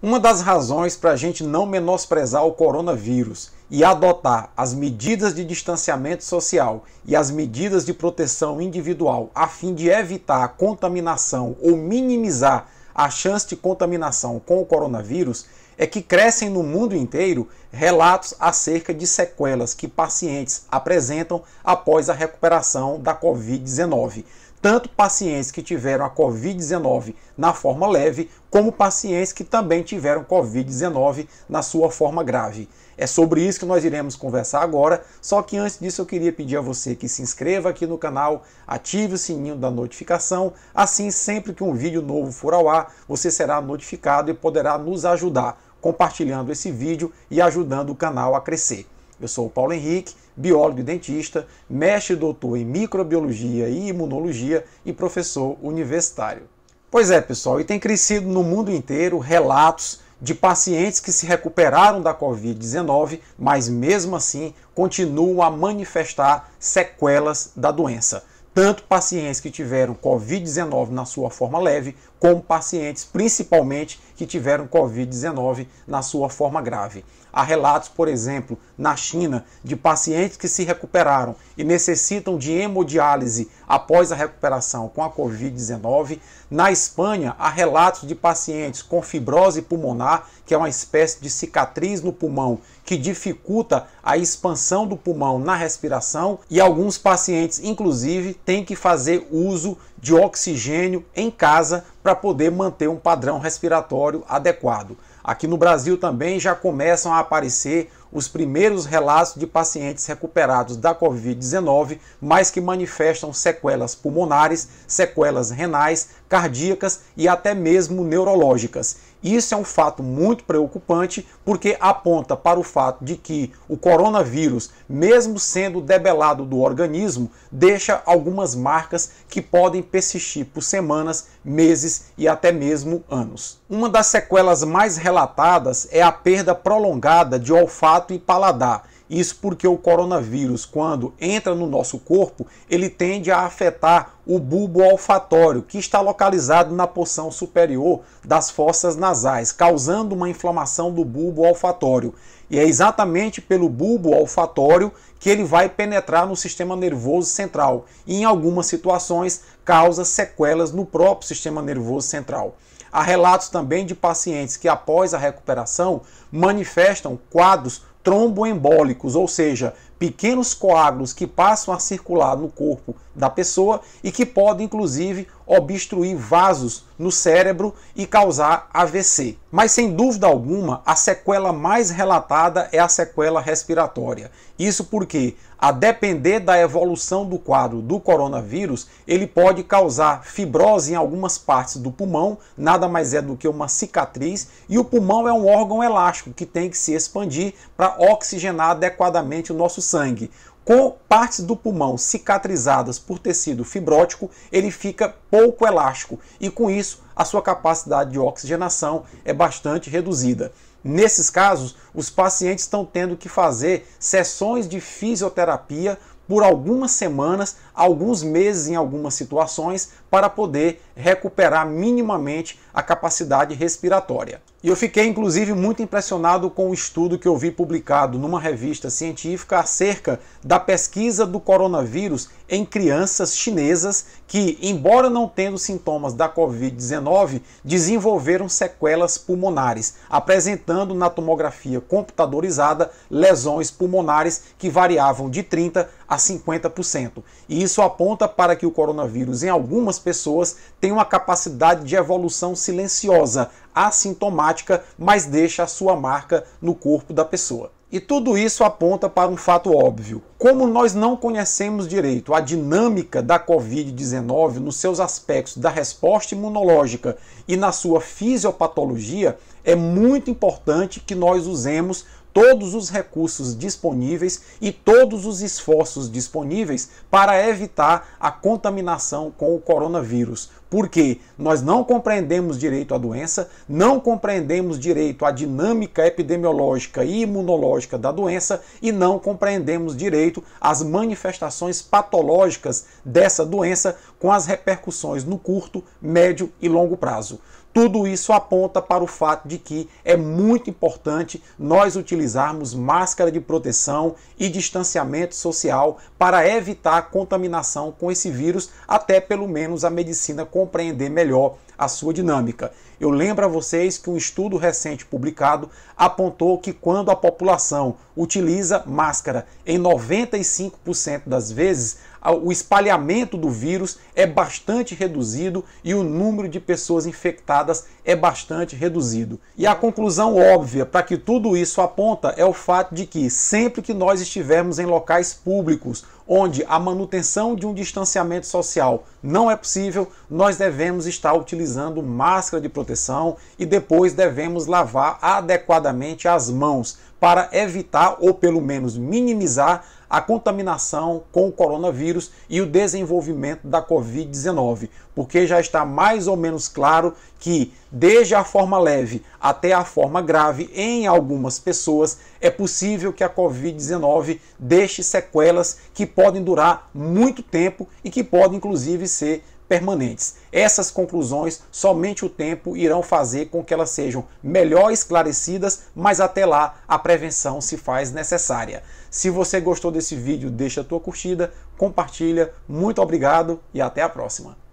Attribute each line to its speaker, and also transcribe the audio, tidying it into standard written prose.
Speaker 1: Uma das razões para a gente não menosprezar o coronavírus e adotar as medidas de distanciamento social e as medidas de proteção individual a fim de evitar a contaminação ou minimizar a chance de contaminação com o coronavírus é que crescem no mundo inteiro relatos acerca de sequelas que pacientes apresentam após a recuperação da Covid-19. Tanto pacientes que tiveram a Covid-19 na forma leve, como pacientes que também tiveram Covid-19 na sua forma grave. É sobre isso que nós iremos conversar agora, só que antes disso eu queria pedir a você que se inscreva aqui no canal, ative o sininho da notificação, assim sempre que um vídeo novo for ao ar, você será notificado e poderá nos ajudar compartilhando esse vídeo e ajudando o canal a crescer. Eu sou o Paulo Henrique, biólogo e dentista, mestre e doutor em microbiologia e imunologia e professor universitário. Pois é, pessoal, e tem crescido no mundo inteiro relatos de pacientes que se recuperaram da Covid-19, mas mesmo assim continuam a manifestar sequelas da doença. Tanto pacientes que tiveram Covid-19 na sua forma leve, como pacientes, principalmente, que tiveram Covid-19 na sua forma grave. Há relatos, por exemplo, na China, de pacientes que se recuperaram e necessitam de hemodiálise após a recuperação com a Covid-19. Na Espanha, há relatos de pacientes com fibrose pulmonar, que é uma espécie de cicatriz no pulmão que dificulta a expansão do pulmão na respiração, e alguns pacientes, inclusive, têm que fazer uso de oxigênio em casa para poder manter um padrão respiratório adequado. Aqui no Brasil também já começam a aparecer os primeiros relatos de pacientes recuperados da Covid-19, mas que manifestam sequelas pulmonares, sequelas renais, cardíacas e até mesmo neurológicas. Isso é um fato muito preocupante porque aponta para o fato de que o coronavírus, mesmo sendo debelado do organismo, deixa algumas marcas que podem persistir por semanas, meses e até mesmo anos. Uma das sequelas mais relatadas é a perda prolongada de olfato e paladar. Isso porque o coronavírus, quando entra no nosso corpo, ele tende a afetar o bulbo olfatório, que está localizado na porção superior das fossas nasais, causando uma inflamação do bulbo olfatório. E é exatamente pelo bulbo olfatório que ele vai penetrar no sistema nervoso central e, em algumas situações, causa sequelas no próprio sistema nervoso central. Há relatos também de pacientes que, após a recuperação, manifestam quadros tromboembólicos, ou seja, pequenos coágulos que passam a circular no corpo da pessoa e que podem, inclusive, obstruir vasos no cérebro e causar AVC. Mas, sem dúvida alguma, a sequela mais relatada é a sequela respiratória. Isso porque, a depender da evolução do quadro do coronavírus, ele pode causar fibrose em algumas partes do pulmão, nada mais é do que uma cicatriz, e o pulmão é um órgão elástico que tem que se expandir para oxigenar adequadamente o nosso sangue. Com partes do pulmão cicatrizadas por tecido fibrótico, ele fica pouco elástico e, com isso, a sua capacidade de oxigenação é bastante reduzida. Nesses casos, os pacientes estão tendo que fazer sessões de fisioterapia por algumas semanas, alguns meses em algumas situações, para poder recuperar minimamente a capacidade respiratória. E eu fiquei, inclusive, muito impressionado com o estudo que eu vi publicado numa revista científica acerca da pesquisa do coronavírus em crianças chinesas que, embora não tendo sintomas da Covid-19, desenvolveram sequelas pulmonares, apresentando na tomografia computadorizada lesões pulmonares que variavam de 30% a 50%. E isso aponta para que o coronavírus, em algumas pessoas, tem uma capacidade de evolução silenciosa, assintomática, mas deixa a sua marca no corpo da pessoa. E tudo isso aponta para um fato óbvio. Como nós não conhecemos direito a dinâmica da Covid-19 nos seus aspectos da resposta imunológica e na sua fisiopatologia, é muito importante que nós usemos todos os recursos disponíveis e todos os esforços disponíveis para evitar a contaminação com o coronavírus. Porque nós não compreendemos direito a doença, não compreendemos direito a dinâmica epidemiológica e imunológica da doença e não compreendemos direito as manifestações patológicas dessa doença com as repercussões no curto, médio e longo prazo. Tudo isso aponta para o fato de que é muito importante nós utilizarmos máscara de proteção e distanciamento social para evitar a contaminação com esse vírus, até pelo menos a medicina compreender melhor a sua dinâmica. Eu lembro a vocês que um estudo recente publicado apontou que quando a população utiliza máscara em 95% das vezes, o espalhamento do vírus é bastante reduzido e o número de pessoas infectadas é bastante reduzido. E a conclusão óbvia para que tudo isso aponta é o fato de que sempre que nós estivermos em locais públicos onde a manutenção de um distanciamento social não é possível, nós devemos estar utilizando máscara de proteção e depois devemos lavar adequadamente as mãos para evitar ou pelo menos minimizar a contaminação com o coronavírus e o desenvolvimento da Covid-19, porque já está mais ou menos claro que desde a forma leve até a forma grave em algumas pessoas é possível que a Covid-19 deixe sequelas que podem durar muito tempo e que podem inclusive ser permanentes. Essas conclusões somente o tempo irão fazer com que elas sejam melhor esclarecidas, mas até lá a prevenção se faz necessária. Se você gostou desse vídeo, deixa a tua curtida, compartilha, muito obrigado e até a próxima.